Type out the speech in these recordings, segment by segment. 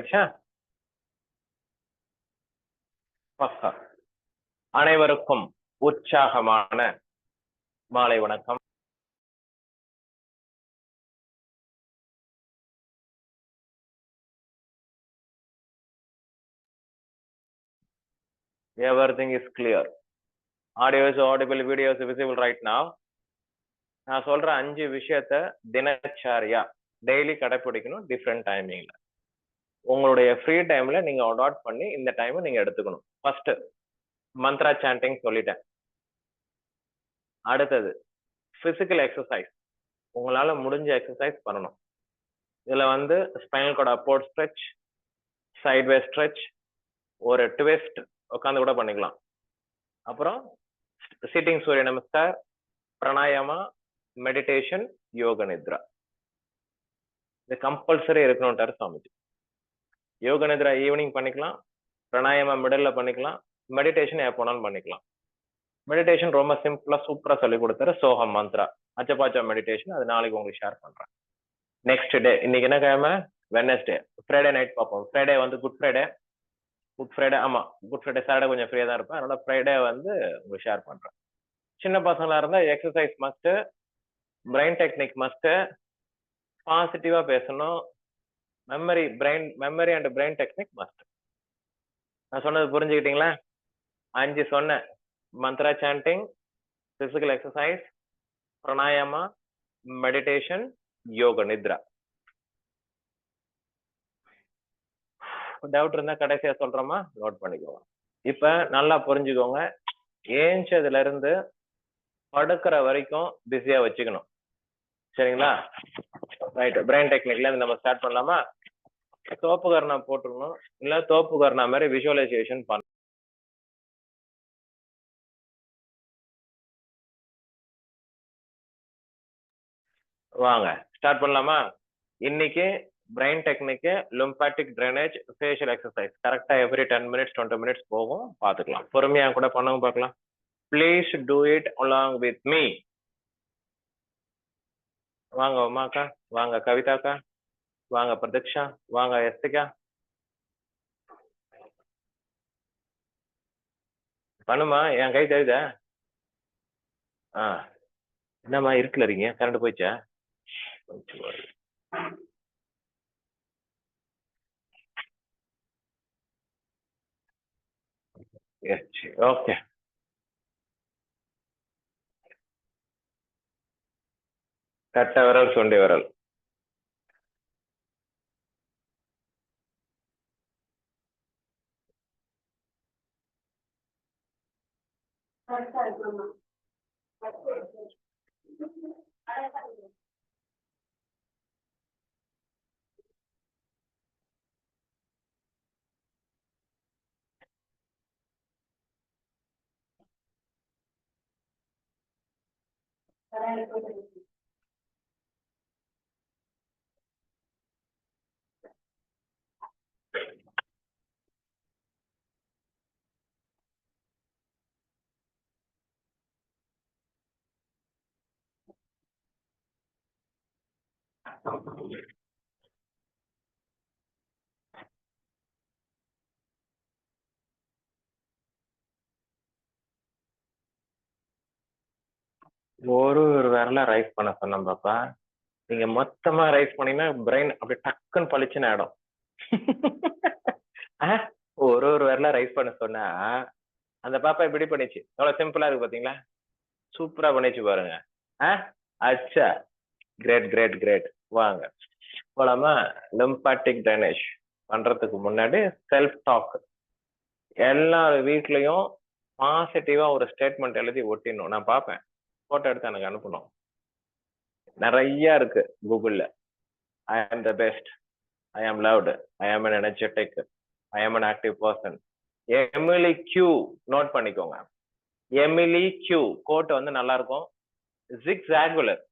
ஆயிடுச்சா? பக்கா. அனைவருக்கும் உற்சாகமான மாலை வணக்கம். Everything is clear. Audio is audible, video is visible right now. நான் சொல்ற 5 விஷயத்த தினச்சரியா டெய்லி கடைபிடிக்கணும் டிஃப்ரெண்ட் டைமிங்ல. உங்களுடைய ஃப்ரீ டைம்ல நீங்க நோட் பண்ணி இந்த டைம் நீங்க எடுத்துக்கணும். ஃபர்ஸ்ட் மந்த்ரா சாண்டிங் சொல்லிட்டேன். அடுத்தது பிசிக்கல் எக்ஸசைஸ். உங்களால முடிஞ்ச எக்ஸசைஸ் பண்ணணும். இதுல வந்து spinal cord upward stretch, sideway stretch, ஒரு ட்விஸ்ட் உட்காந்து கூட பண்ணிக்கலாம். அப்புறம் சிட்டிங் சூரிய நமஸ்கார், பிராணாயாமா, மெடிடேஷன், யோக நித்ரா. இது கம்பல்சரி இருக்கணும்ட்டாரு சுவாமிஜி. யோக நித்ரா ஈவினிங் பண்ணிக்கலாம், பிராணாயாமா மிடில் பண்ணிக்கலாம், மெடிடேஷன் எப்போனாலும் பண்ணிக்கலாம். மெடிடேஷன் ரொம்ப சிம்பிளா சூப்பரா சொல்லி கொடுத்தாரு. சோகம் மந்த்ரா அச்சபாச்சா மெடிடேஷன், அது நாளைக்கு உங்களுக்கு ஷேர் பண்றேன். நெக்ஸ்ட் டே, இன்னைக்கு என்ன கிழமை? வெட்னஸ்டே. ஃப்ரைடே நைட் பார்ப்போம். ஃப்ரைடே வந்து குட் ஃப்ரைடே. குட் ஃப்ரைடே, ஆமா குட் ஃப்ரைடே. சாட்டர்டே கொஞ்சம் ஃப்ரீயா தான் இருப்பேன், அதனால ஃப்ரைடே வந்து உங்களுக்கு ஷேர் பண்றேன். சின்ன பசங்களா இருந்தா exercise must, brain technique must, பாசிட்டிவா பேசணும், memory and brain technique must. நான் சொன்னது புரிஞ்சுக்கிட்டீங்களா? 5 சொன்னேன். Mantra sanding, physical exercise, pranayama, meditation, யோக நித்ரா. டவுட் இருந்தா கடைசியா சொல்றோமா, நோட் பண்ணிக்கோங்க. இப்ப நல்லா புரிஞ்சுக்கோங்க. ஏஞ்சதுல இருந்து படுக்கிற வரைக்கும் பிஸியா வச்சுக்கணும். சரிங்களா? ரைட். பிரெயின் டெக்னிக்ல இருந்து நம்ம ஸ்டார்ட் பண்ணலாமா? தோப்பு கர்ணா போட்டுக்கணும், இல்ல தோப்பு கர்ணா மாதிரி விஷுவலைசேஷன் பண்ணணும். வாங்க ஸ்டார்ட் பண்ணலாமா? இன்னைக்கு brain technique, lymphatic drainage, facial exercise கரெக்டா எவ்ரி 10 மினிட்ஸ் 20 மினிட்ஸ் போகும். பாத்துக்கலாம். பொறுமையா கூட பண்ணவும் பார்க்கலாம். Please do it along with me. வாங்க உமாக்கா, வாங்க கவிதாக்கா, வாங்க பிரதீக்ஷா, வாங்க எஸ்திகா. பண்ணுமா? என் கை தெரியுதா? என்னம்மா இருக்குல்ல இருக்கீங்க? கரண்ட் போயிடுச்சா? ஓகே. கட்ட விரல், சுண்டி விரல். ஒரு விரல ரைஸ் பண்ண சொன்னேன் பாப்பா. நீங்க மொத்தமா ரைஸ் பண்ணீங்கன்னா பிரெயின் அப்படி டக்குன்னு பளிச்சுன்னு ஆயிடும். ஒரு விரல ரைஸ் பண்ண சொன்னா அந்த பாப்பா இப்படி பண்ணிச்சு. எவ்வளவு சிம்பிளா இருக்கு பாத்தீங்களா? சூப்பரா பண்ணிச்சு பாருங்க. அச்சா, கிரேட் கிரேட் கிரேட். வாங்க போலாமா? லிம்பாட்டிக் ட்ரைனேஜ் பண்றதுக்கு முன்னாடி செல்ஃப் டாக். எல்லார் வீட்லயும் பாசிட்டிவா ஒரு ஸ்டேட்மெண்ட் எழுதி ஒட்டிடணும். நான் பார்ப்பேன், போட்டோ எடுத்து எனக்கு அனுப்பணும். நிறைய இருக்கு கூகுள்ல. ஐ ஆம் த பெஸ்ட், ஐ ஆம் லவ்டு, ஐ ஆம் an energetic, ஐ ஆம் an active person. எமிலி கியூ நோட் பண்ணிக்கோங்க. எமிலி கியூ கோட் வந்து நல்லா இருக்கும். ஜிக்ஸாகுலர்.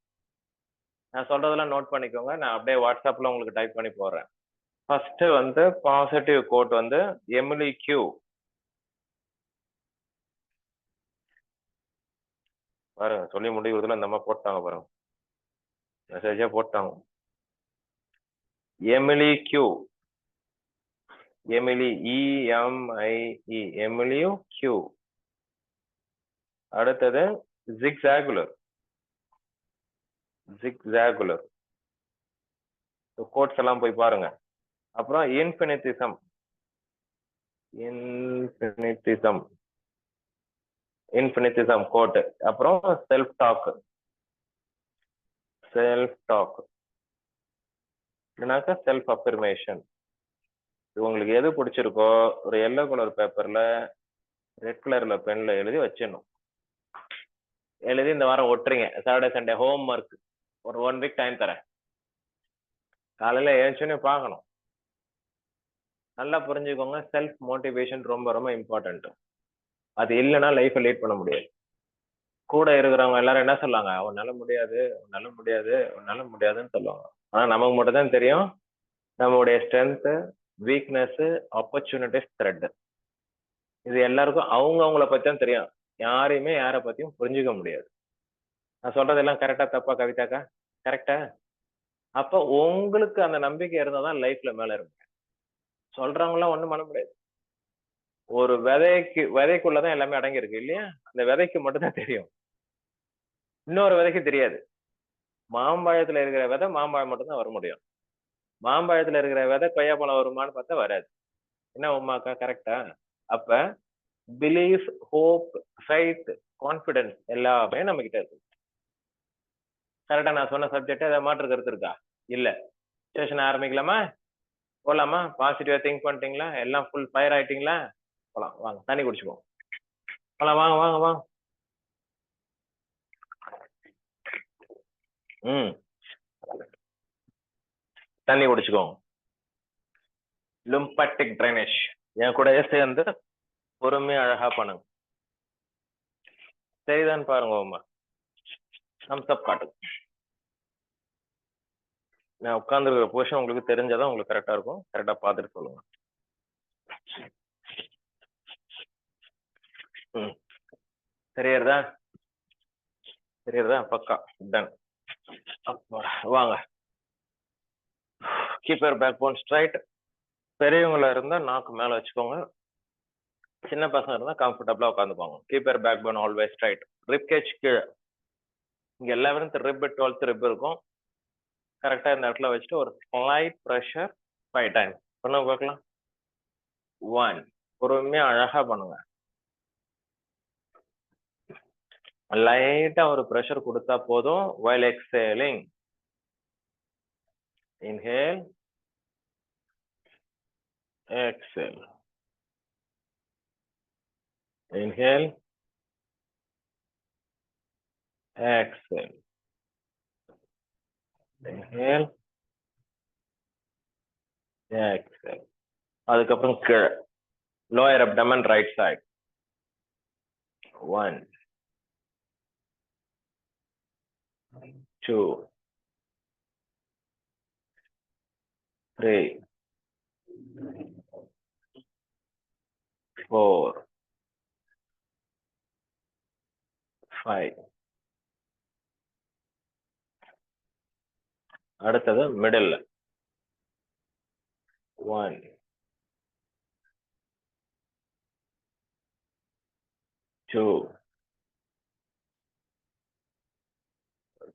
நான் சொல்றதெல்லாம் நோட் பண்ணிக்கோங்க. நான் அப்படியே வாட்ஸ்அப்ல உங்களுக்கு டைப் பண்ணி போடுறேன். ஃபர்ஸ்ட் வந்து பாசிட்டிவ் கோட் வந்து எமிலி கியூ. பாருங்க, சொல்லி முடிவுறதுல இந்த அம்மா போட்டாங்க பாருங்க, மெசேஜா போட்டாங்க. எமிலி கியூ. எமிலி, EMIE, எமிலியும் Q. அடுத்தது ஜிக்ஸாகுலர், ஜிக்ஸாகுலர். கோட்ஸ் எல்லாம் போய் பாருங்க. அப்புறம் இன்ஃபினிட்டிசம், இன்ஃபினிட்டிசம், இன்ஃபினிட்டிசம் கோட். அப்புறம் செல்ஃப் டாக், செல்ஃப் டாக் இல்லைனாக்கா செல்ஃப் அஃபர்மேஷன். உங்களுக்கு எது பிடிச்சிருக்கோ ஒரு எல்லோ கலர் பேப்பர்ல ரெட் கலர்ல பென்ல எழுதி வச்சிடணும். எழுதி இந்த வாரம் ஒட்டுறீங்க. சாட்டர்டே சண்டே ஹோம் ஒர்க் ஒரு 1 வீக் டைம் தரேன். காலையில ஏழுச்சுன்னு பார்க்கணும். நல்லா புரிஞ்சுக்கோங்க, செல்ஃப் மோட்டிவேஷன் ரொம்ப ரொம்ப இம்பார்ட்டன்ட். அது இல்லைன்னா லைஃப்பை லீட் பண்ண முடியாது. கூட இருக்கிறவங்க எல்லாரும் என்ன சொல்லுவாங்க, உன்னால முடியாது, உன்னால முடியாது, உன்னால முடியாதுன்னு சொல்லுவாங்க. ஆனா நமக்கு மட்டும் தான் தெரியும் நம்மளுடைய ஸ்ட்ரென்த், வீக்னஸ், ஆப்பர்ச்சுனிட்டிஸ், த்ரெட். இது எல்லாருக்கும் அவங்கள பத்தி தான் தெரியும். யாரையுமே யாரை பத்தியும் புரிஞ்சுக்க முடியாது. நான் சொல்றதெல்லாம் கரெக்டா தப்பா கவிதாக்கா? கரெக்டா? அப்ப உங்களுக்கு அந்த நம்பிக்கை இருந்தாதான் லைஃப்ல மேல இருக்கும். சொல்றவங்க எல்லாம் ஒண்ணும் பண்ண முடியாது. ஒரு விதைக்குள்ளதான் எல்லாமே அடங்கி இருக்கு இல்லையா? அந்த விதைக்கு மட்டும் தான் தெரியும், இன்னொரு விதைக்கு தெரியாது. மாம்பழத்துல இருக்கிற விதை மாம்பழம் மட்டும்தான் வர முடியும். மாம்பழத்துல இருக்கிற விதை கொய்யாப்பழம் வருமானு பார்த்தா வராது. என்ன உமாக்கா? கரெக்டா? அப்ப பிலீஃப், ஹோப், ஃபைட், கான்பிடன்ஸ் எல்லாமே நம்ம கிட்ட இருக்கு. கரெக்டா? நான் சொன்ன சப்ஜெக்ட் ஏதாவது மாற்று கருத்து இருக்கா? இல்ல. செஷன் ஆரம்பிக்கலாமா? போலாமா? பாசிட்டிவா திங்க் பண்ணிட்டீங்களா? எல்லாம் ஃபுல் ஃபயர் ஆயிட்டீங்களா? போலாம் வாங்க, தண்ணி குடிச்சுப்போம். போலாம் வாங்க வாங்க வாங்க. தண்ணி குடிச்சுக்கோங்க. லிம்பேட்டிக் ட்ரைனேஜ் என் கூடயே சேர்ந்து பொறுமையா அழகா பண்ணுங்க. சரிதான் பாருங்க உமா. தம்ஸ் அப் காட்டுங்க. நான் உட்கார்ந்துருக்கிற பொசிஷன் உங்களுக்கு தெரிஞ்சாதான் உங்களுக்கு கரெக்டா இருக்கும். கரெக்டா பார்த்துட்டு சொல்லுங்க. தெரியுறதா? தெரியுறதா? பக்கா. டன். வாங்க. Keep your backbone straight. பெரியவங்களா இருந்தா நாக்கு மேல வச்சுக்கோங்க. சின்ன பசங்க இருந்தா கம்ஃபர்டபுளா உட்காந்துக்கோங்க. Keep your backbone always straight. Rib cage கீழே. இங்க எல்லாரும் ரிப் 12th ரிப் இருக்கும். கரெக்டா இந்த இடத்துல வச்சுட்டு ஒரு ஸ்லைட் ப்ரெஷர் 5 டைம்ஸ் பண்ண பார்க்கலாம். 1. பொறுமையா அழகா பண்ணுங்க. லைட்டா ஒரு ப்ரெஷர் கொடுத்தா போதும். while exhaling, inhale, exhale, inhale, exhale, inhale, exhale. அதுக்கப்புறம் கீழே லோயர் அப்டமன் ரைட் சைடு. 1, 2, 3, 4, 5. அடுத்தது மிடில். 1, 2,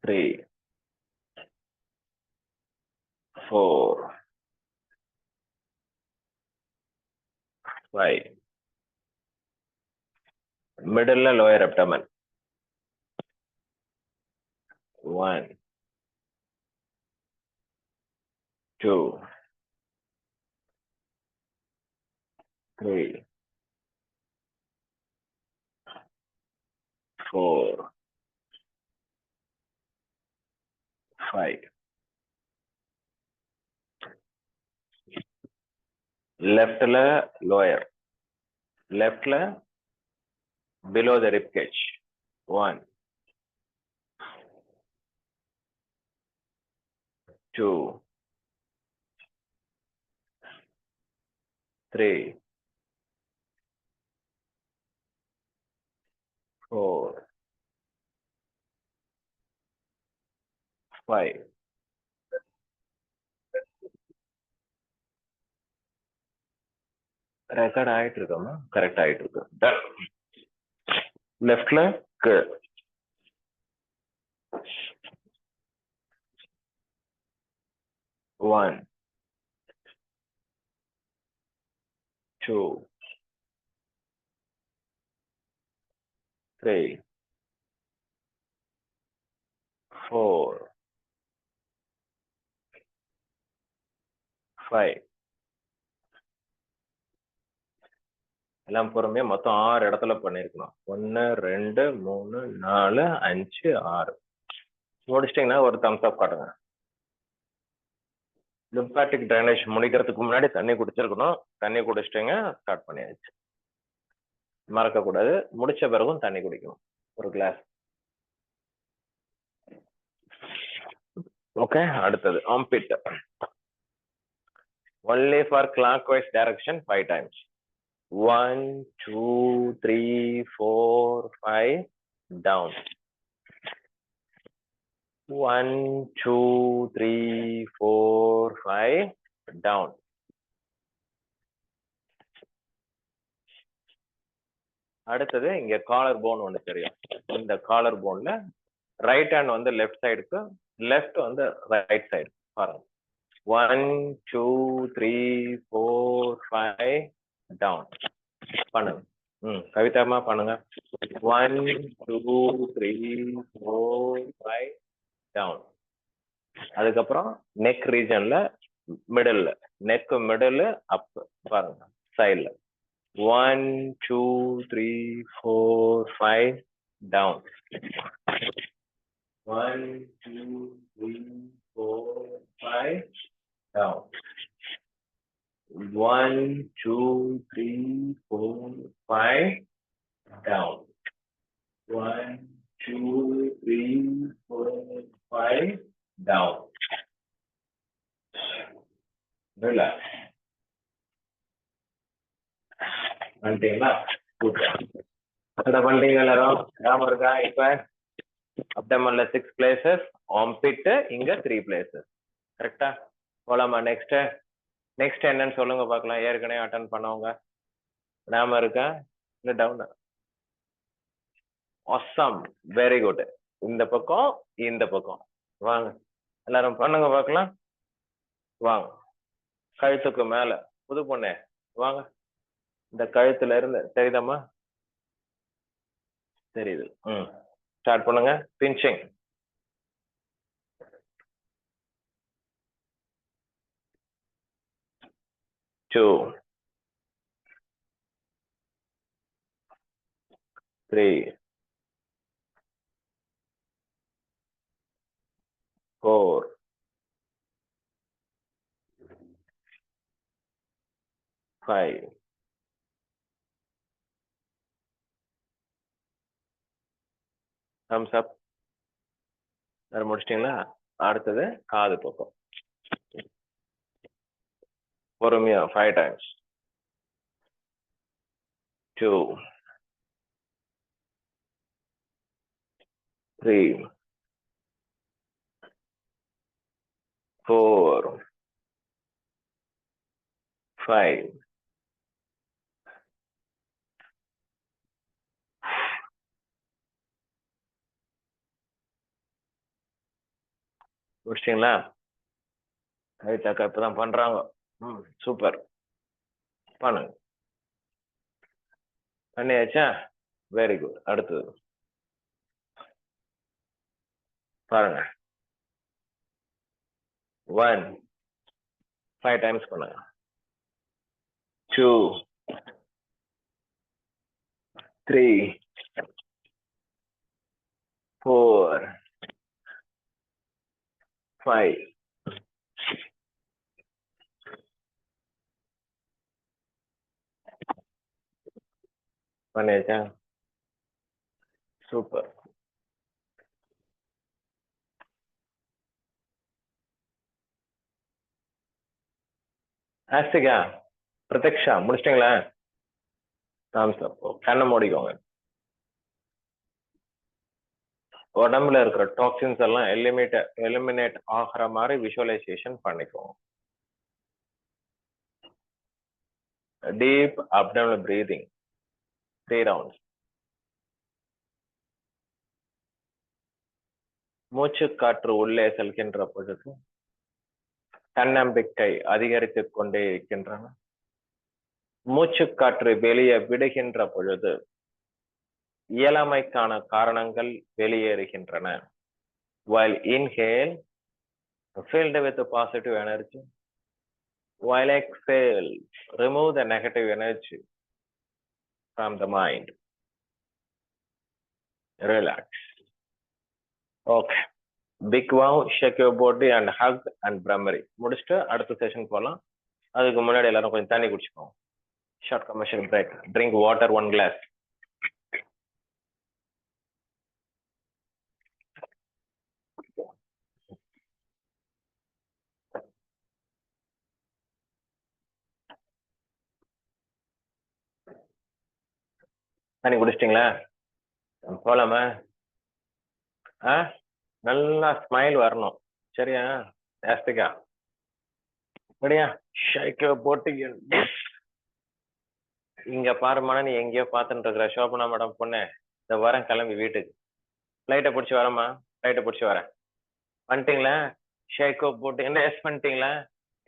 3, 4, 5. மிடில்ல lower abdomen. 1, 2, 3, 4, 5. லெஃப்ட்ல லோயர், லெஃப்ட்ல below the rib cage. 1, 2, 3, 4, 5. Record ஆயிட்டு இருக்கோமா? கரெக்ட் ஆயிட்டு இருக்கு. லெஃப்ட்ல கு 1 2 3 4 5 எல்லாம் பொறுமையா மொத்தம் 6 இடத்துல பண்ணிருக்கணும். 1 2 3 4 5 6 முடிச்சிட்டீங்கன்னா ஒரு தம்ஸ் அப் காட்டுங்க. லிம்பாட்டிக் ட்ரைனேஜ் முடிக்கிறதுக்கு முன்னாடி தண்ணி குடிச்சிருக்கணும். தண்ணி குடிச்சிட்டீங்க, ஸ்டார்ட் பண்ணியாச்சு. மறக்க கூடாது, முடிச்ச பிறகும் தண்ணி குடிக்கணும் ஒரு கிளாஸ். ஓகே, அடுத்தது ambit. Only for clockwise direction 5 times. 1 2 3 4 5 down. 1 2 3 4 5 down. அடுத்தது இங்க காலர் போன் ஒண்ணு தெரியும். இந்த காலர் போன்ல ரைட் ஹேண்ட் வந்து லெஃப்ட் சைடுக்கு, லெஃப்ட் வந்து ரைட் சைடு பாருங்க. 1 2 3 4 5 டவுன் பண்ணுங்க. கவிதாமா பண்ணுங்க. 1 2 3 4 5 டவுன். அதுக்கப்புறம் நெக் ரீஜன்ல மிடில், நெக் மிடில் அப் பாருங்க சைட்ல. 1 2 3 4 5 down. 1 2 3 4 5 down. 1 2 3 4 5 down. 1 2 3 4 5 down. Relax. பண்ணிட்டீங்களா? அதை பண்ணிட்டீங்க எல்லாரும்? ஞாபகம் இருக்கா? இப்ப அப்டமன்ல 6 places, ஆம்பிட் இங்க 3 places. கரெக்டா? போலாமா? நெக்ஸ்ட் நெக்ஸ்ட் என்னன்னு சொல்லுங்க பார்க்கலாம். ஏற்கனவே அட்டன் பண்ணவங்க ஞாபகம் இருக்கா? இல்ல டவுன்? Awesome, very good. இந்த பக்கம் இந்த பக்கம் வாங்க, எல்லாரும் பண்ணுங்க பார்க்கலாம். வாங்க, கழுத்துக்கு மேல புது பொண்ணே வாங்க. இந்த கழுத்துல இருந்து தெரியுதாம்மா? தெரியுது. ஸ்டார்ட் பண்ணுங்க. பிஞ்சிங். 2 3 4 5 thumbs up. முடிச்சிட்டீங்களா? அடுத்தது காது பக்கம் பொறுமையா 5 times. 2 3 4 5 முடிச்சிட்டீங்களா? கவிதாக்கா இப்பதான் பண்றாங்க. சூப்பர், பண்ணுங்க. பண்ணியாச்சா? Very good. அடுத்தது பாருங்க. 1 5 times பண்ணுங்க. 2 3 4 5 பண்ணியாச்சா? சூப்பர். ஆஸ்திகா, பிரதக்ஷா முடிச்சிட்டீங்களா? கண்ணை மூடிக்கோங்க. உடம்புல இருக்கிற டாக்ஸின்ஸ் எல்லாம் எலிமினேட் ஆகிற மாதிரி விஷுவலைசேஷன் பண்ணிக்கோங்க. Deep abdominal breathing. 3 rounds. மூச்சு காற்று உள்ளே செல்கின்ற பொழுது தன்னம்பிக்கை அதிகரித்துக் கொண்டே இருக்கின்றன. மூச்சு காற்று வெளியே விடுகின்ற பொழுது இயலாமைக்கான காரணங்கள் வெளியேறுகின்றன. While inhale, filled with positive energy. While exhale, remove the negative energy from the mind. Relax. Okay. Big wow, shake your body and hug and Brahmari. முடிச்சுட்டு அடுத்த செஷன் போகலாம். அதுக்கு முன்னாடி எல்லாரும் கொஞ்சம் தண்ணி குடிச்சுக்கோங்க. Short commercial break. Drink water 1 glass. தண்ணி குடிச்சிட்டிங்களா? போலாமா? நல்லா ஸ்மைல் வரணும். சரியா? ஜாஸ்திகா சரியா? ஷேக் போட்டு இங்க பாருமான, நீ எங்கேயோ பார்த்துட்டு இருக்கிற சோபனா மேடம் பொண்ணு. இந்த வரேன் கிளம்பி வீட்டுக்கு. ஃப்ளைட்டை பிடிச்சி வரேம்மா. ஃப்ளைட்டை பிடிச்சி வரேன். வந்துட்டீங்களா? ஷேக்கோ போட்டு என்ன எஸ் பண்ணிட்டீங்களா?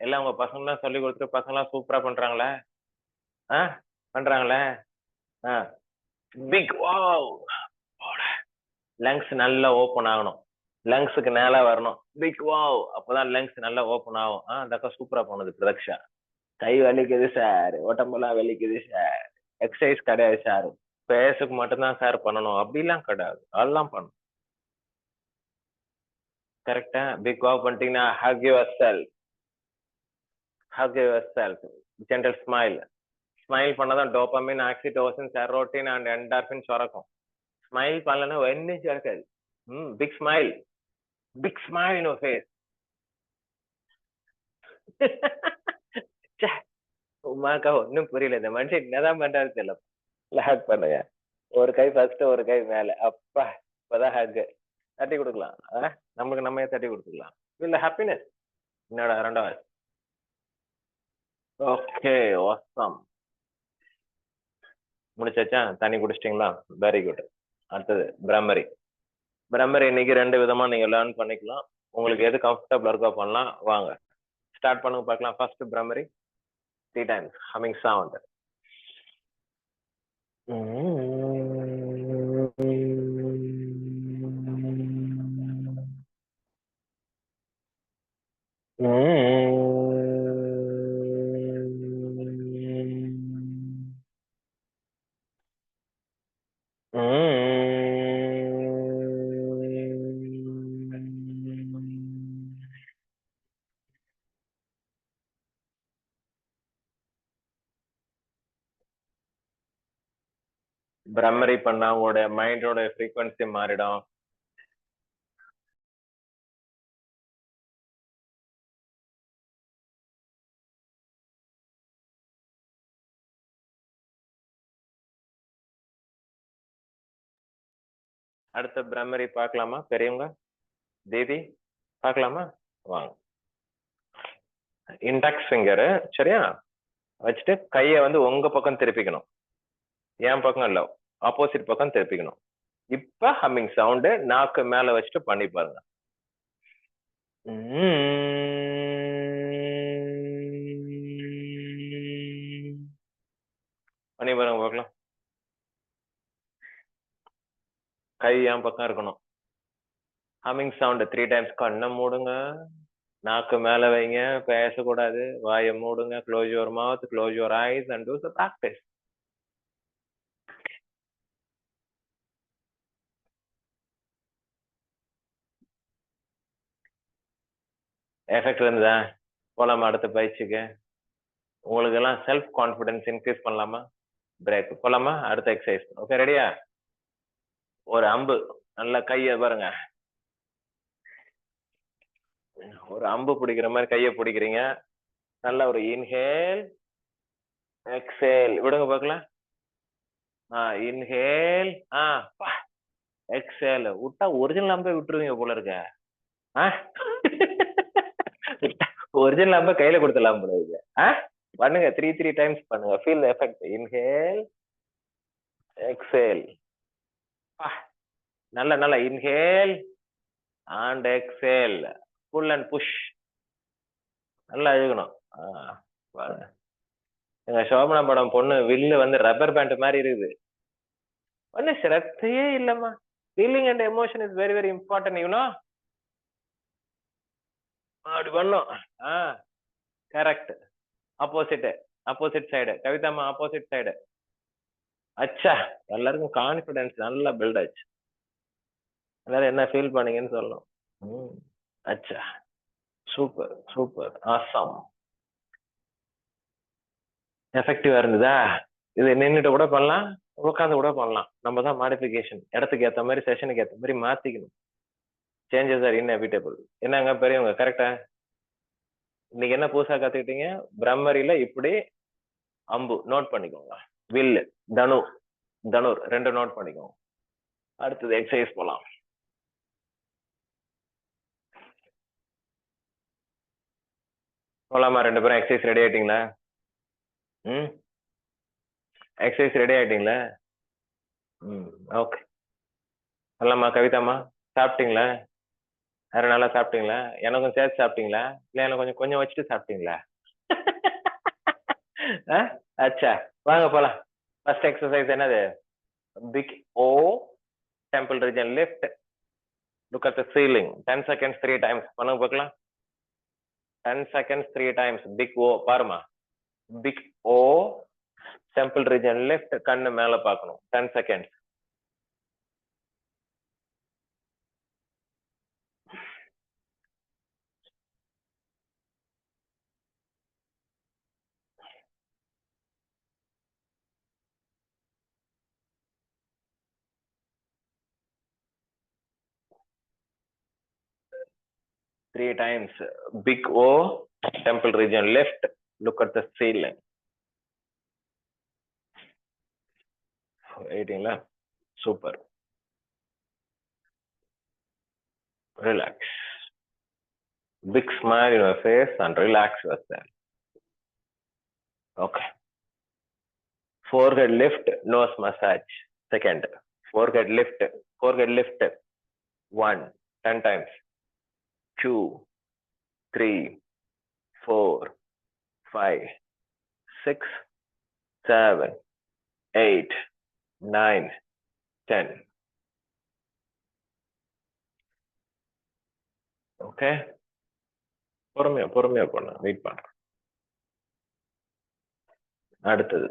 எல்லாம் உங்க பசங்களாம் சொல்லி கொடுத்துட்டு பசங்களாம் சூப்பரா பண்றாங்களா? பண்றாங்களே. Big wow. லங்ஸ் நல்லா ஓப்பன் ஆகணும். லங்ஸுக்கு நேரா வரணும். Big wow. அப்பதான் லங்ஸ் நல்லா ஓப்பன் ஆகும். அந்த அக்கா சூப்பரா பண்ணுது பிரதக்ஷா. கை வலிக்குது சார், உடம்பெல்லாம் வலிக்குது சார், எக்ஸசைஸ் கிடையாது சார், பேசுக்கு மட்டும்தான் சார் பண்ணணும் அப்படிலாம் கிடையாது, அதெல்லாம் பண்ணணும். கரெக்டா? பிக் வாவ் பண்ணிட்டீங்கன்னா hug yourself. Hug yourself. Gentle smile. Smile பண்ணாதான் dopamine, oxytocin, serotonin and endorphin சுரக்கும். ஸ்மைல் பண்ணலன்னா ஒன்னும் சுரக்காது. Big smile. Big smile in your face. உமாக்கா ஒன்னும் புரியல, இந்த மனுஷன் என்னதான் பண்றாரு தெரியல. ஹக் பண்ணுங்க. ஒரு கை ஃபர்ஸ்ட், ஒரு கை மேல. அப்பா இப்பதான் ஹக். தட்டி கொடுக்கலாம். நமக்கு நம்ம தட்டி கொடுத்துக்கலாம். இல்ல ஹாப்பினஸ். என்னடா ரெண்டாவது. Okay, awesome. முடிச்சாச்சா? தண்ணி குடிச்சிட்டீங்களா? Very good. அடுத்தது பிரம்மரி. பிரம்மரி இன்னைக்கு 2 விதமா நீங்க லேர்ன் பண்ணிக்கலாம். உங்களுக்கு எது கம்ஃபர்டபுளா இருக்கோ பண்ணலாம். வாங்க ஸ்டார்ட் பண்ணுங்க பார்க்கலாம். First Bhramari 3 times humming sound. Bhramari பண்ணா உங்களோட மைண்டோட ஃப்ரீக்வன்சி மாறிடும். அடுத்த பிரம்மரி பார்க்கலாமா? பெரியவங்க தேவி பார்க்கலாமா? வாங்க. இண்டெக்ஸ் ஃபிங்கரு சரியா வச்சுட்டு கையை வந்து உங்க பக்கம் திருப்பிக்கணும். என் பக்கம் இல்ல, ஆப்போசிட் பக்கம் திருப்பிக்கணும். இப்ப ஹம்மிங் சவுண்டு நாக்கு மேல வச்சுட்டு பண்ணி பாருங்க. பண்ணி பாருங்க பார்க்கலாம். கை என் பக்கம் இருக்கணும். Humming sound 3 times. கண்ணை மூடுங்க, நாக்கு மேல வைங்க, பேசக்கூடாது, வாயை மூடுங்க. Close your mouth, close your eyes and do the practice. Effect இருந்ததா? போலாமா அடுத்த பயிற்சிக்கு? உங்களுக்கு எல்லாம் செல்ஃப் கான்பிடன்ஸ் இன்க்ரீஸ் பண்ணலாமா? பிரேக் போலாமா? அடுத்த எக்ஸசைஸ். ஓகே, ரெடியா? ஒரு அம்பு நல்லா கைய பாருங்க, ஒரு அம்பு பிடிக்கிற மாதிரி கையை பிடிக்கிறீங்க. நல்ல ஒரு இன்ஹேல், எக்ஸேல். விடுங்க பார்க்கலாம். Inhale, exhale. விட்டா ஒரிஜினல் அம்பே விட்டுருவீங்க போல இருக்க. ஒரிஜினல் அம்ப கையில கொடுத்துடலாம் போல இருக்கு. பண்ணுங்க, 3 டைம்ஸ் பண்ணுங்க. Feel the effect. Inhale, exhale. நல்ல நல்ல inhale and exhale. Pull and push. நல்லா இழுக்கணும். பாருங்க. எங்க சோபனா படம் பொண்ணு வில்லு வந்து ரப்பர் பேண்ட் மாதிரி இருக்குது. ஒண்ணு சிரத்தையே இல்லம்மா. Feeling and emotion is very very important you know. அப்படி பண்ணும். கரெக்ட். Opposite opposite side. கவிதாமா ஆப்போசிட் சைடு. அச்சா, எல்லாருக்கும் கான்பிடன்ஸ் நல்லா பில்ட் ஆச்சு. எல்லாரும் என்ன ஃபீல் பண்ணீங்கன்னு சொல்லணும். அச்சா, சூப்பர் சூப்பர், ஆசம். எஃபெக்டிவா இருந்ததா? இது நின்றுட்டு கூட பண்ணலாம், உட்காந்து கூட பண்ணலாம். நம்ம தான் மாடிஃபிகேஷன், இடத்துக்கு ஏற்ற மாதிரி செஷனுக்கு ஏற்ற மாதிரி மாத்திக்கணும். Changes are inevitable. என்னங்க பெரியவங்க, கரெக்டா? இன்னைக்கு என்ன புதுசா கத்துக்கிட்டீங்க? பிரம்மரியில இப்படி அம்பு நோட் பண்ணிக்கோங்க. வில், தனு, தனுர் 2 நோட் பண்ணிக்கோங்க. அடுத்தது எக்ஸசைஸ் போலாம். போலாமா? 2 பேரும் எக்ஸசைஸ் ரெடி ஆயிட்டீங்களா? எக்ஸசைஸ் ரெடி ஆயிட்டீங்களா? ஓகே. சொல்லலாமா? கவிதாமா சாப்பிட்டீங்களா? வேற நல்லா சாப்பிட்டீங்களா? எனக்கும் சேர்த்து சாப்பிட்டீங்களா? இல்ல எனக்கு கொஞ்சம் கொஞ்சம் வச்சுட்டு சாப்பிட்டீங்களா? அச்சா, வாங்க போலாம். ஃபர்ஸ்ட் எக்ஸசைஸ் என்னது? Big O, temple region lift, look at the ceiling. 10 seconds 3 times பண்ணுங்க பார்க்கலாம். 10 செகண்ட்ஸ் 3 டைம்ஸ். பிக் ஓ பாருமா. Big O, temple region lift, கண்ணு மேல பார்க்கணும். 10 seconds. Three times. Big O, temple region left. Look at the ceiling. 18 super. Relax. Big smile in your face and relax yourself. Okay. Forehead lift, nose massage. Second. Forehead lift. Forehead lift. 1. 10 times. 2, 3, 4, 5, 6, 7, 8, 9, 10. Okay. பொறுமையா பொறுமையா பண்ண wait பண்ண. அடுத்தது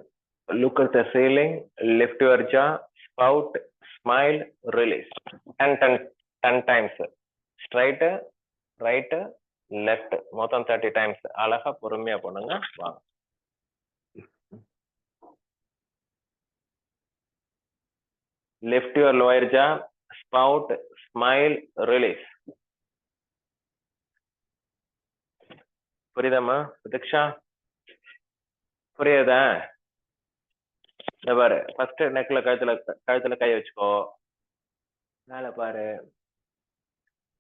look at the ceiling, lift your jaw, spout, smile, release. 10 times. Straight, right, left. மொத்தம் 30 times. அழகா பொறுமையா பண்ணுங்க. வாங்க. Lift your lower jaw, spout, smile, release. புரியுதாமா Pratiksha? புரியுதா? இந்த பாரு, ஃபர்ஸ்ட் நெக்ல கழுத்துல கை வச்சுக்கோ. மேல பாரு.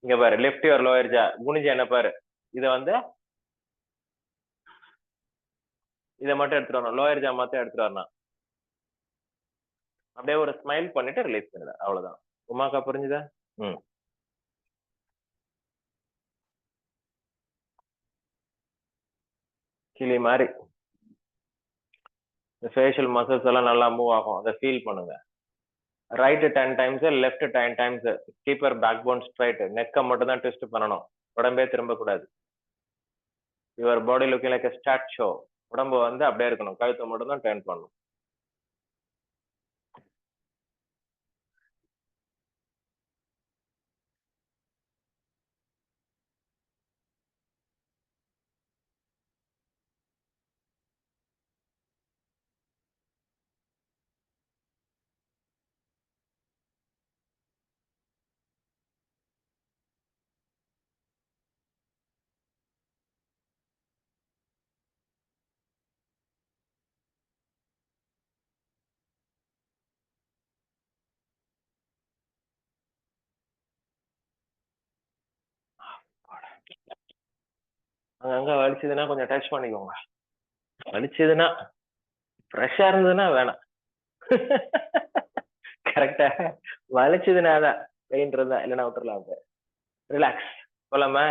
இங்க பாரு, லிஃப்ட் யுவர் லோயர் ஜா. குனிஞ்சு என்ன பாரு. இதை வந்து இதை மட்டும் எடுத்துட்டு வரணும். லோயர் ஜா மட்டும் எடுத்துட்டு வரணும். அப்படியே ஒரு ஸ்மைல் பண்ணிட்டு ரிலீஸ் பண்ணுங்க. அவ்வளவுதான். உமாக்கா புரிஞ்சுதா? கிளி மாதிரி ஃபேஷியல் மசில்ஸ் எல்லாம் நல்லா மூவ் ஆகும். அதை ஃபீல் பண்ணுங்க. Right 10 times, left 10 times. Keep your backbone straight. நெக்கை மட்டும் தான் ட்விஸ்ட் பண்ணணும். உடம்பே திரும்ப கூடாது. Your body looking like statue. உடம்பு வந்து அப்படியே இருக்கணும். கழுத்தை மட்டும் தான் டர்ன் பண்ணணும். அங்கங்க வலிச்சதுன்னா கொஞ்சம் டச் பண்ணிக்கோங்க. வலிச்சதுன்னா ஃப்ரெஷ்ஷா இருந்ததுன்னா வேணாம். கரெக்டா? வலிச்சதுன்னா தான் பெயின் இருந்தா, இல்லைன்னா விட்டுறலாம். ரிலாக்ஸ் போலாமா?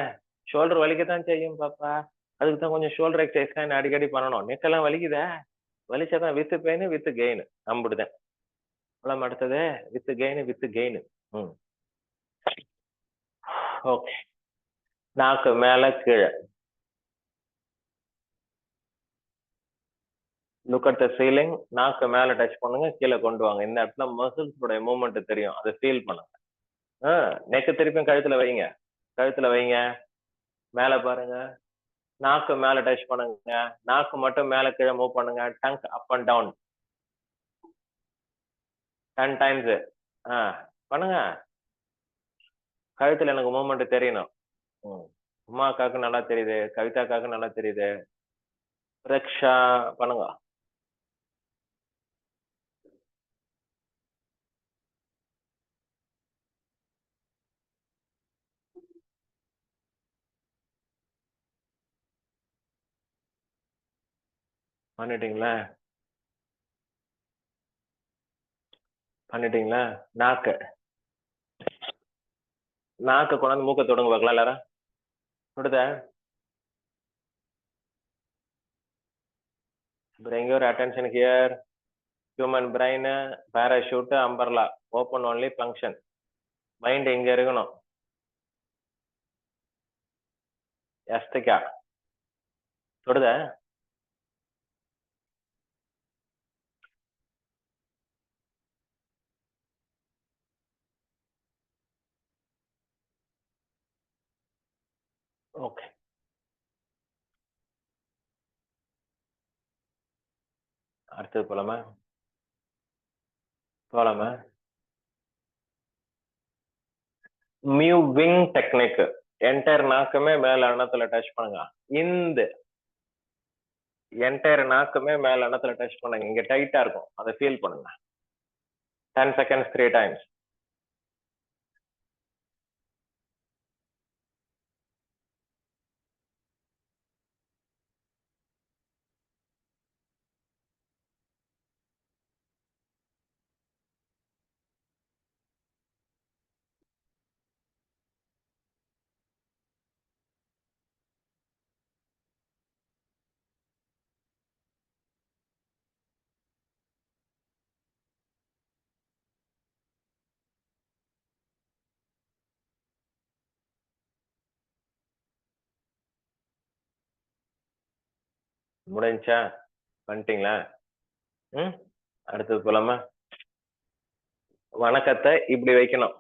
ஷோல்டர் வலிக்கத்தான் செய்யும் பாப்பா. அதுக்கு தான் கொஞ்சம் ஷோல்டர் எக்ஸசைஸ் அடிக்கடி பண்ணணும். நெக்கெல்லாம் வலிக்குதா? வலிச்சாதான் வித் பெயின் வித் கெயின். அம்புடுதான். போலாமா அடுத்தது? With gain with gain. ம். ஓகே. நாக்கு மேல கீழ. Look at the ceiling. நாக்கு மேல டச் பண்ணுங்க, கீழே கொண்டு வாங்க. இந்த இடத்துல மசில்ஸ் உடைய மூவ்மெண்ட் தெரியும். அதை ஃபீல் பண்ணுங்க. நெக்கு திருப்பியும் கழுத்துல வைங்க. கழுத்துல வைங்க. மேல பாருங்க. நாக்கு மேல டச் பண்ணுங்க. நாக்கு மட்டும் மேல கீழே மூவ் பண்ணுங்க. Tongue up and down 10 times. பண்ணுங்க. கழுத்துல எனக்கு மூவ்மெண்ட் தெரியணும். உமா அக்காவுக்கு நல்லா தெரியுது, கவிதா அக்காவுக்கு நல்லா தெரியுது. ரக்ஷா பண்ணுங்க. பண்ணிட்டீங்களா? பண்ணிட்டீங்களா? நாக்கு. நாக்கு கொண்டாந்து மூக்க தொடுங்க பார்க்கலாம் எல்லாரும். தொடுத? Bring your attention here. Human brain, parachute, umbrella. Open only function. Mind இங்க இருக்கணும். எஸ்திகா. தொடுத? ஓகே. அடுத்தது போலாமா? போலாமா? மியூவிங் டெக்னிக். என்டையர் நாக்குமே மேல அண்ணத்துல டச் பண்ணுங்க. இந்த என்டையர் நாக்குமே மேல அண்ணத்துல டச் பண்ணுங்க. இங்க டைட்டா இருக்கும். அதை ஃபீல் பண்ணுங்க. 10 seconds 3 times. முடிஞ்சா? பண்ணிட்டீங்களா? அடுத்தது போலாமா? வணக்கத்தை இப்படி வைக்கணும்.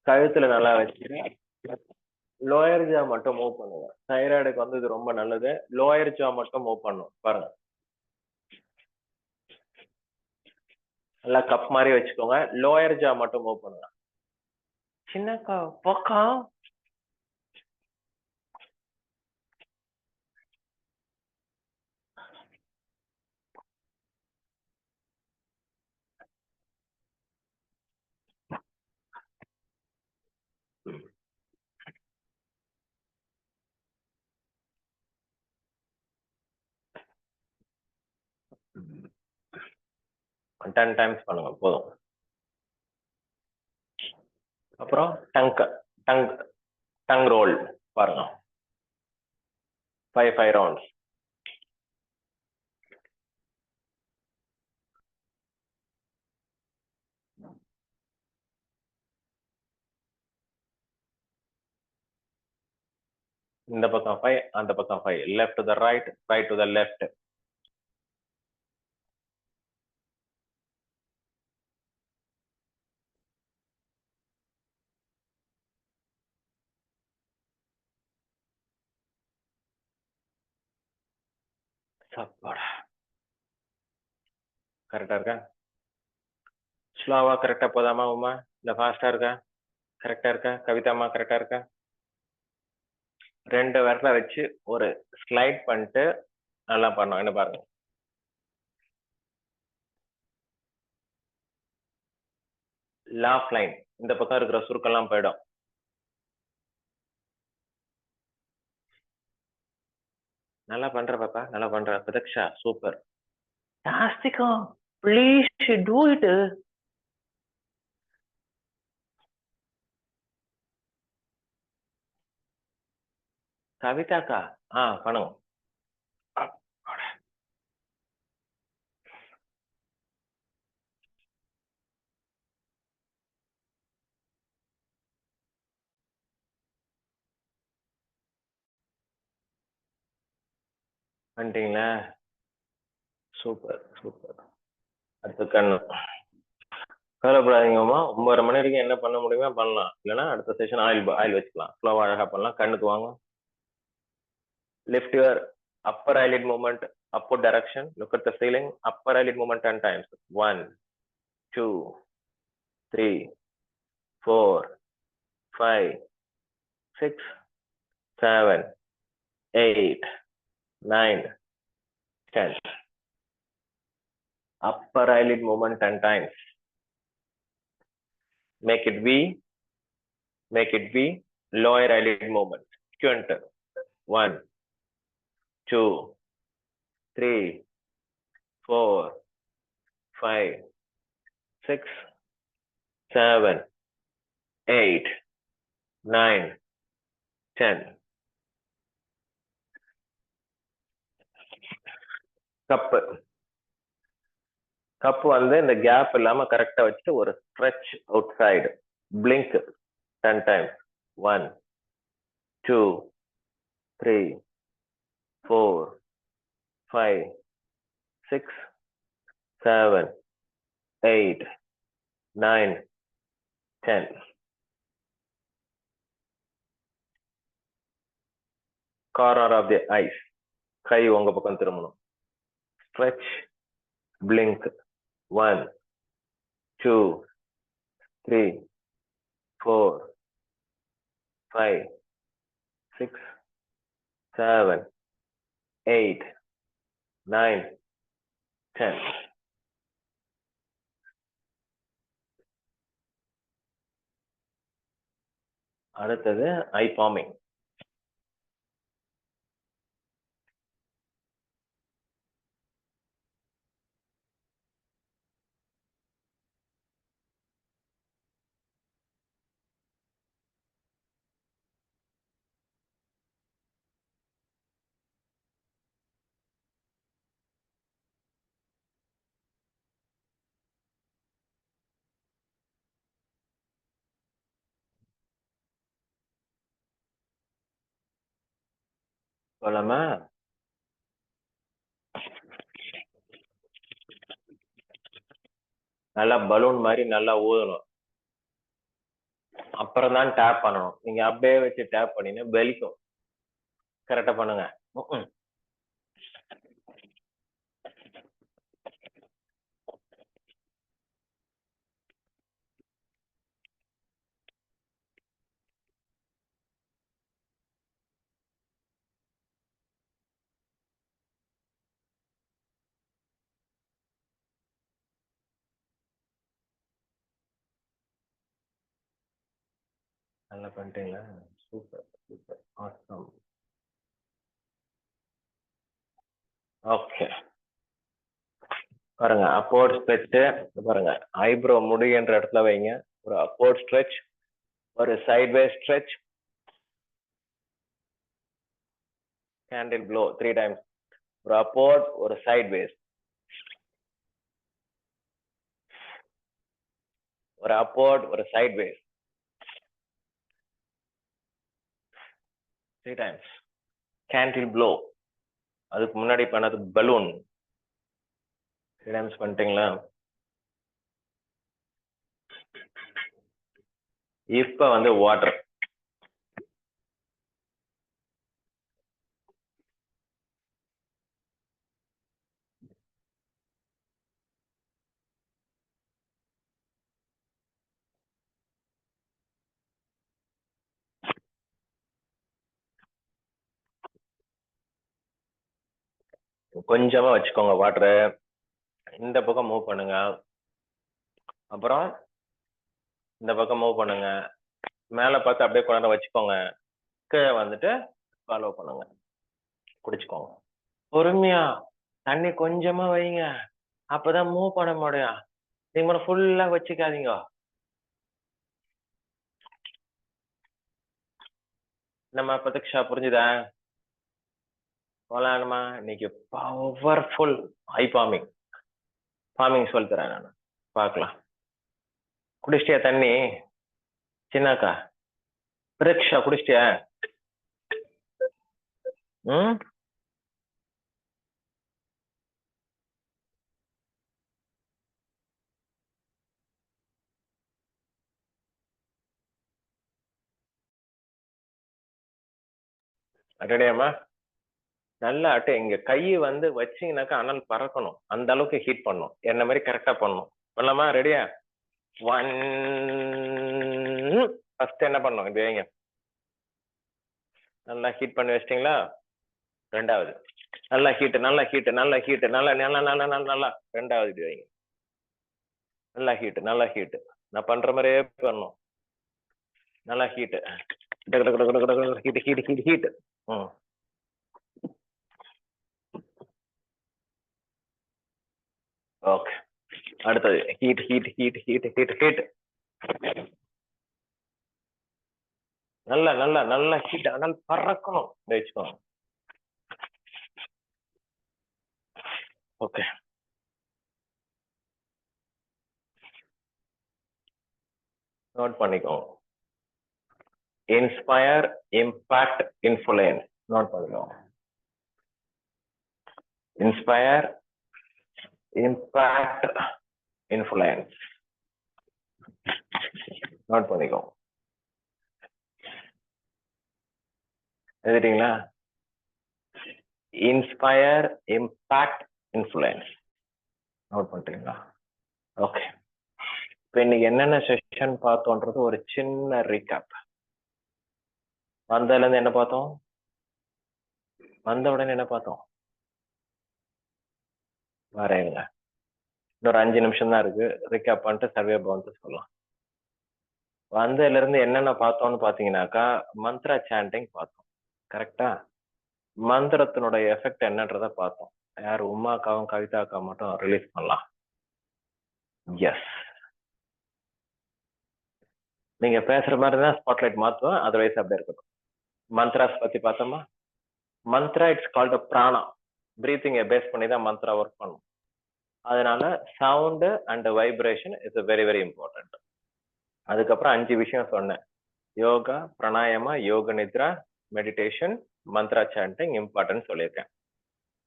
கழுத்துல நல்லா வச்சுட்டு லோயர் ஜா மட்டும் மூவ் பண்ணுங்க. தைராய்டுக்கு வந்து இது ரொம்ப நல்லது. லோயர் ஜா மட்டும் மூவ் பண்ணும் பாருங்க. நல்லா கப் மாதிரி வச்சுக்கோங்க. லோயர் ஜா மட்டும் மூவ் பண்ணுங்க. சின்னக்கா பக்கம். டென் டைம்ஸ் பண்ணுங்க போதும். அப்புறம் டங் டங் ரோல் பாருங்க. 5 rounds. இந்த பக்கம் 5, அந்த பக்கம் 5. Left to the right, right to the left. சாப்பாடா கரெக்டா இருக்கா? ஸ்லோவா கரெக்டா போதாமா உமா? இல்ல ஃபாஸ்டா இருக்கா? கரெக்டா இருக்கா? கவிதாமா கரெக்டா இருக்கா? 2 விரல வச்சு ஒரு ஸ்லைட் பண்ணிட்டு நல்லா பண்ணோம். என்ன பாருங்க. Laugh line. இந்த பக்கம் இருக்கிற சுருக்கெல்லாம் போயிடும். நல்லா பண்ற பாப்பா, நல்லா பண்ற. Prathaksha super. Yasthika please do it. கவிதாக்கா பண்ணுங்க. பண்ணிட்டீங்களா? Super super. அடுத்த கண்ணு. கவலைப்படாதீங்கம்மா, 9:30 மணி வரைக்கும் என்ன பண்ண முடியுமோ பண்ணலாம். இல்லைன்னா அடுத்த செஷன் ஆயில் வச்சுக்கலாம். ஃப்ளோவா அழகா பண்ணலாம். கண்ணுக்கு வாங்க. Lift your upper eyelid movement upward direction. Look at the ceiling. Upper eyelid movement 10 times. 1, 2, 3, 4, 5, 6, 7, 8, 9, 10. Upper eyelid movement 10 times. Make it V. Make it V. Lower eyelid movement. Squint. 1, 2, 3, 4, 5, 6, 7, 8, 9, 10. Cup வந்து இந்த gap இல்லாம கரெக்டா வச்சுட்டு ஒரு stretch out side. Blink 10 times. 1, 2, 3, 4, 5, 6, 7, 8, 9, 10. Corner of the eyes. கை உங்க பக்கம் திரும்பணும். Stretch, blink. 1, 2, 3, 4, 5, 6, 7, 8, 9, 10. அடுத்தது ஐ பாமிங். போலாமா? நல்லா பலூன் மாதிரி நல்லா ஊதணும். அப்புறம் தான் டேப் பண்ணணும். நீங்க அப்படியே வச்சு டேப் பண்ணீங்கன்னா வெளிக்கும். கரெக்டா பண்ணுங்க. நல்லா பண்ணிட்டீங்களா? Super super awesome. ஓகே பாருங்க, அப்போர்ட் ஸ்ட்ரெச். பாருங்க, ஐப்ரோ முடின்ற இடத்துல வைங்க. ஒரு அப்போர்ட் ஸ்ட்ரெச், ஒரு sideway stretch. Candle blow 3 times. ஒரு அப்போர்ட், ஒரு சைட்வேஸ். ஒரு அப்போர்ட், ஒரு சைட்வேஸ். 3 times. Candle blow. அதுக்கு முன்னாடி பண்ணது பலூன். 3 times பண்ணிட்டீங்களா? இப்ப வந்து வாட்டர். கொஞ்சமா வச்சுக்கோங்க வாட்டரு. இந்த பக்கம் மூவ் பண்ணுங்க. அப்புறம் இந்த பக்கம் மூவ் பண்ணுங்க. மேல பார்த்து அப்படியே குழந்தை வச்சுக்கோங்க. கீழே வந்துட்டு ஃபாலோ பண்ணுங்க. குடிச்சுக்கோங்க. பொறுமையா தண்ணி கொஞ்சமா வைங்க, அப்பதான் மூவ் பண்ண முடியும். நீங்க ஃபுல்லா வச்சுக்காதீங்க. நம்ம பிரதீக்ஷா புரிஞ்சுதா? போலாமா? இன்னைக்கு பவர்ஃபுல் ஐ ஃபார்மிங் சொல்லி தரேன் நான். பார்க்கலாம். குடிச்சிட்டியா தண்ணி? சின்னாக்கா பிரதீக்ஷா குடிச்சிட்டியா? ம் ரெடியாம்மா? நல்லா இங்க கை வந்து வச்சீங்கன்னாக்கா அனல் பறக்கணும், அந்த அளவுக்கு ஹீட் பண்ணும். என்ன மாதிரி கரெக்டா பண்ணணும். பண்ணலாமா? ரெடியா? ஒன். ஃபர்ஸ்ட் என்ன பண்ணும்? இது வைங்க. நல்லா ஹீட் பண்ணி வச்சிட்டீங்களா? ரெண்டாவது நல்லா ஹீட் நல்லா ஹீட் நல்லா ஹீட் நல்லா நல்லா நல்லா நல்லா நல்லா ரெண்டாவது இது வைங்க. நல்லா ஹீட் நல்லா ஹீட். நான் பண்ற மாதிரியே பண்ணணும். நல்லா heat heat heat heat heat. Okay. அடுத்தது heat heat heat heat heat heat. நல்லா நல்லா நல்லா ஹீட் ஆனால் பறக்கணும் வச்சுக்கோங்க. ஓகே. நோட் பண்ணிக்கோங்க. Inspire, impact, influence. நோட் பண்ணிக்கோங்க. Inspire, impact, influence. நோட் பண்ணிக்கோங்க. எழுதிட்டீங்களா? Inspire, impact, influence. நோட் பண்ணிட்டீங்களா? ஓகே. இப்போ இன்னைக்கு என்னென்ன செஷன் பார்த்தோன்றது ஒரு சின்ன ரீகேப். வந்ததுல இருந்து என்ன பார்த்தோம்? வந்த உடனே என்ன பார்த்தோம்? வரையுங்க. இன்னொரு 5 நிமிஷம் தான் இருக்கு. ரீகேப் பண்ணிட்டு சர்வே பவன்ட்டு சொல்லலாம். வந்ததுல இருந்து என்னென்ன பார்த்தோம்னு பாத்தீங்கன்னாக்கா மந்த்ரா சாண்டிங் பார்த்தோம். கரெக்டா? மந்திரத்தினுடைய எஃபெக்ட் என்னன்றத பார்த்தோம். யார் உமாக்காவும் கவிதாக்கா மட்டும் ரிலீஸ் பண்ணலாம். எஸ், நீங்க பேசுற மாதிரி தான் ஸ்பாட்லைட் மாத்துவேன், அதர்வைஸ் அப்படியே இருக்கட்டும். மந்த்ராஸ் பத்தி பார்த்தோமா? Mantra it's called prana. பிரீத்திங்கை பேஸ் பண்ணி தான் மந்த்ரா ஒர்க் பண்ணும். அதனால sound and vibration is very very important. அதுக்கப்புறம் 5 விஷயம் சொன்னேன். Yoga, pranayama, yoga nidra, meditation, mantra chanting important சொல்லியிருக்கேன்.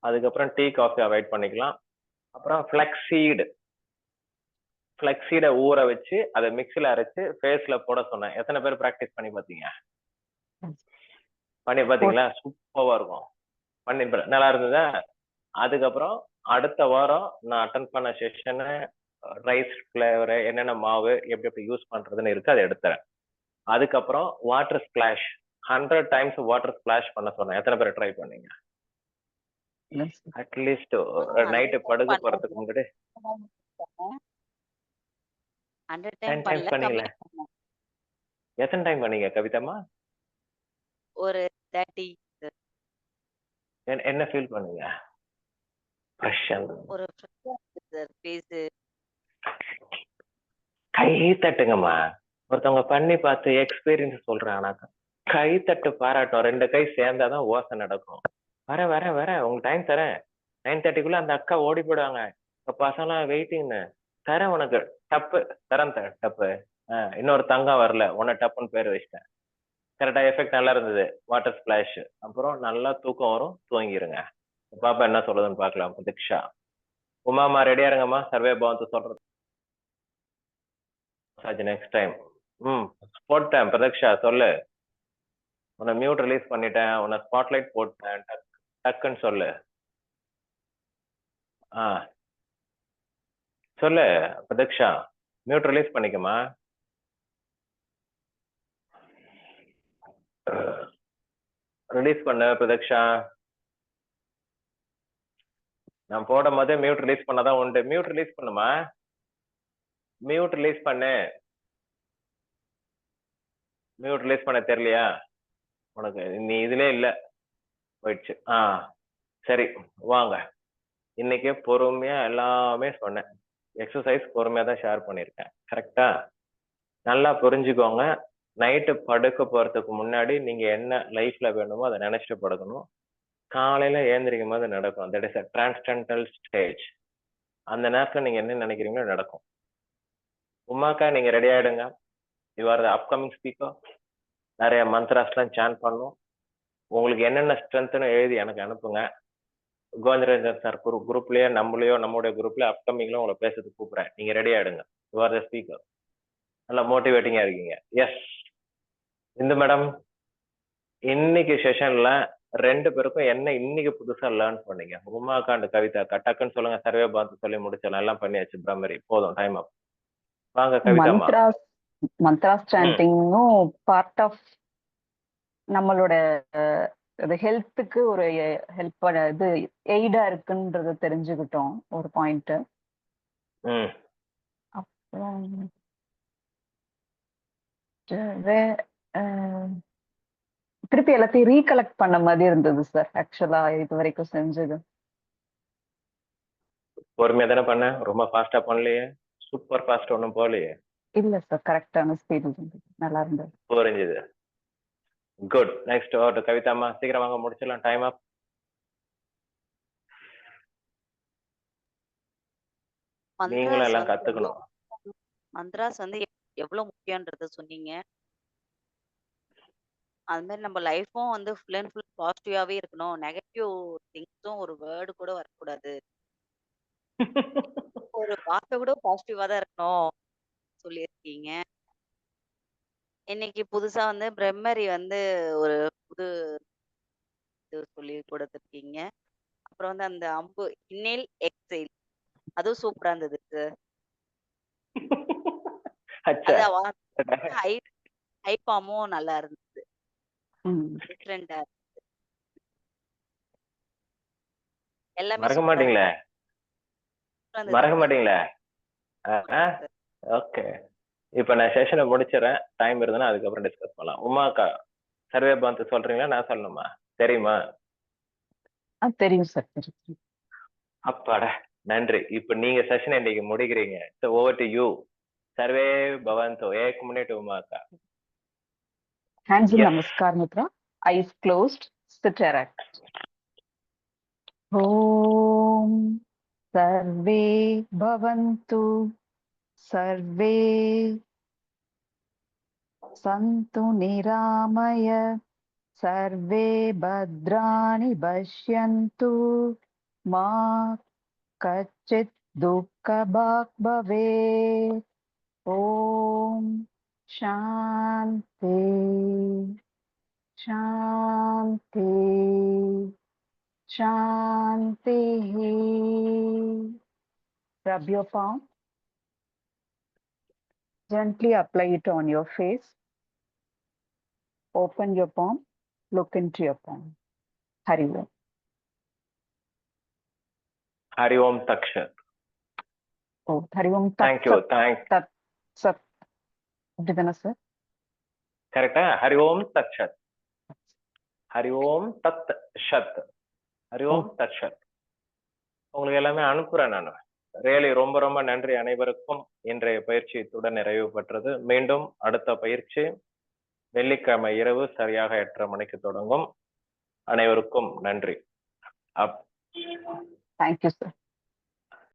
அதுக்கப்புறம் டீ காஃபி அவாய்ட் பண்ணிக்கலாம். அப்புறம் ஃபிளக்ஸீடை ஊற வச்சு அதை மிக்சில அரைச்சு ஃபேஸ்ல போட சொன்னேன். எத்தனை பேர் பிராக்டிஸ் பண்ணி பார்த்தீங்க? பண்ணி பார்த்தீங்களா? சூப்பரா இருக்கும். பண்ணி நல்லா இருந்ததா? அதுக்கப்புறம் அடுத்த வாரம் நான் அட்டன் பண்ண செஷனு ரைஸ் ஃபிளேவர், என்னென்ன மாவு எப்படி எப்படி யூஸ் பண்றதுன்னு இருக்கு, அதை எடுத்துறேன். அதுக்கப்புறம் water splash 100 times water splash பண்ண சொன்னேன். எத்தனை பேர் ட்ரை பண்ணீங்க? அட்லீஸ்ட் நைட்டு படுக்க போறதுக்கு முன்னாடி 100 10 டைம்ஸ் பண்ணீங்களா? எத்தனை டைம் பண்ணீங்க கவிதம்மா? ஒரு 30. என்ன ஃபீல் பண்ணீங்க? ஒரு ஃபேஸ். கை தட்டுங்கம்மா. ஒருத்தவங்க பண்ணி பார்த்து எக்ஸ்பீரியன்ஸ் சொல்றேன். ஆனா கை தட்டு பாராட்டும். 2 கை சேர்ந்தாதான் ஓசை நடக்கும். வரேன் உங்களுக்கு டைம் தரேன். 9:30க்குள்ள அந்த அக்கா ஓடி போயிடுவாங்க. இப்ப பசங்க வெயிட்டிங்னு தரேன் உனக்கு. டப்பு தரேன் டப்பு. இன்னொரு தங்கம் வரல, உன்னை டப்புன்னு பேர் வச்சிட்டேன். கரெக்டா எஃபெக்ட் நல்லா இருந்தது. Water splash. அப்புறம் நல்லா தூக்கம் வரும், தூங்கிருங்க. பாப்பா என்ன சொல்லுதுன்னு பாக்கலாம். பிரதீக்ஷா, உமாமா ரெடியா இருங்கம்மா, சர்வே பவன்த்து சொல்றது. Next time. போட்டேன் பிரதீக்ஷா, சொல்லு. உன்னை மியூட் ரிலீஸ் பண்ணிட்டேன், உன்னை ஸ்பாட்லைட் போட்டேன், டக்குன்னு சொல்லு. சொல்லு பிரதீக்ஷா, மியூட் ரிலீஸ் பண்ணிக்கமா. ரிலீஸ் பண்ணு பிரதீக்ஷா. நான் போடும் போதே மியூட் ரிலீஸ் பண்ணாதான் உண்டு. மியூட் ரிலீஸ் பண்ணுமா. மியூட் ரிலீஸ் பண்ணு. மியூட் ரிலீஸ் பண்ண தெரியலையா உனக்கு? நீ இதுலயே இல்ல, போயிடுச்சு. சரி, வாங்க. இன்னைக்கு பொறுமையா எல்லாமே சொன்னேன். எக்ஸசைஸ் பொறுமையா தான் ஷேர் பண்ணியிருக்கேன். கரெக்டா? நல்லா புரிஞ்சுக்கோங்க. நைட்டு படுக்க போறதுக்கு முன்னாடி நீங்க என்ன லைஃப்ல வேணுமோ அதை நினைச்சிட்டு படுக்கணும். காலையில எழுந்திரிக்கும் போது நடக்கும். That is a transcendental stage. அந்த நேரத்துல நீங்க என்ன நினைக்கிறீங்களோ நடக்கும். உமாக்கா, நீங்க ரெடி ஆயிடுங்க. You are the upcoming speaker. நிறைய மந்த்ராஸ்லாம் சான் பண்ணும். உங்களுக்கு என்னென்ன ஸ்ட்ரென்த்னு எழுதி எனக்கு அனுப்புங்க. கோவிந்தராஜன் சார் குரூப்லயோ நம்மளுடைய குரூப்ல அப்கமிங்ல உங்களை பேசுறதுக்கு கூப்பிடுறேன். நீங்க ரெடி ஆயிடுங்க. You are the speaker. நல்லா மோட்டிவேட்டிங்கா இருக்கீங்க. எஸ். இந்த மேடம், இன்னைக்கு செஷன்ல 2 பேருக்கும் என்ன இன்னைக்கு புதுசா லேர்ன் பண்ணீங்க? உமாக்கா அண்ட் கவிதா டக்குன்னு சொல்லுங்க. சர்வே பார்த்து சொல்லி முடிச்சிடலாம். எல்லாம் பண்ணியாச்சு. பிரம்மரி போதும், டைம் அப். வாங்க கவிதாமா. மந்த்ராஸ் சாண்டிங்கும் பார்ட் ஆஃப் நம்மளோட ஹெல்த்துக்கு ஒரு ஹெல்ப் இது எய்டா இருக்குன்றத தெரிஞ்சுக்கிட்டோம் ஒரு பாயிண்ட். அப்புறம் திருப்பி எல்லாத்தையும் ரீகலெக்ட் பண்ண மாதிரி இருந்தது சார். ஆக்சுவலா இது வரைக்கும் செஞ்சது பொறுமையா தானே பண்ண, ரொம்ப ஃபாஸ்டா பண்ணலையே. சூப்பர் ஃபாஸ்ட் ஒன்றும் போகலையே. இல்ல சார், கரெக்டான ஸ்பீட் இருந்தது. நல்லா இருந்தது. புரிஞ்சுது. குட். நெக்ஸ்ட் கவிதாமா, சீக்கிரம் வாங்க, முடிச்சிடலாம். டைம் அப். நீங்களும் எல்லாம் கத்துக்கணும். மந்த்ராஸ் வந்து எவ்வளவு முக்கியன்றத சொன்னீங்க. அது மாதிரி நம்ம லைஃப்பும் வந்து ஃபுல் அண்ட் ஃபுல் பாசிட்டிவாவே இருக்கணும். நெகட்டிவ் திங்ஸும் ஒரு வேர்டு கூட வரக்கூடாது. ஒரு வார்த்தை கூட பாசிட்டிவா தான் இருக்கணும் சொல்லியிருக்கீங்க. இன்னைக்கு புதுசா வந்து பிரம்மரி வந்து ஒரு புது இது சொல்லி கொடுத்துருக்கீங்க. அப்புறம் வந்து அந்த அம்பு இன்னேல் எக்ஸைல் அதுவும் சூப்பரா இருந்தது சார். அச்சா. அது ஹை ஃபார்மும் நல்லா இருந்தது. டிஃப்ரெண்டா எல்லாமே மறக்க சூப்பரா மாட்டீங்களே? இருந்தது. மறக்க மாட்டீங்களே? ஓகே. இப்ப நான் செஷனை முடிச்சிடறேன். டைம் இருந்ததுன்னா அதுக்கப்புறம் டிஸ்கஸ் பண்ணலாம். உமாக்கா, சர்வே பார்த்து சொல்றீங்களா, நான் சொல்லணுமா? தெரியுமா? தெரியும் சார், தெரியும். அப்பாடா, நன்றி. இப்ப நீங்க செஷன் இன்னைக்கு முடிக்கிறீங்க. So over to you. सर्वे भवन्तु. एक minute उमाका. Hands in Yes. Namaskar Mudra. Eyes closed. Sit erect. Om Sarve Bhavantu. Sarve Santu Niramaya. Sarve Bhadrani Bashyantu. Ma Kachit Dukkha Bhak Bhavet. Om Shanti Shanti Shanti. Rub your palm. Gently apply it on your face. Open your palm. Look into your palm. Hari Om. Hari Om Tat Sat. Oh, Hari Om Tat Thank you. Tat Sat. Didana sir? Correct. Hari Om Tat Sat. Hari Om Tat Sat. Hari Om Tat Sat. உங்களுக்கு எல்லாமே அனுப்புறேன் நான். Really ரொம்ப ரொம்ப நன்றி அனைவருக்கும். இன்றைய பயிற்சி இத்துடன் நிறைவு பெற்றது. மீண்டும் அடுத்த பயிற்சி வெள்ளிக்கிழமை இரவு சரியாக 8:30 மணிக்கு தொடங்கும். அனைவருக்கும் நன்றி. Thank you, sir.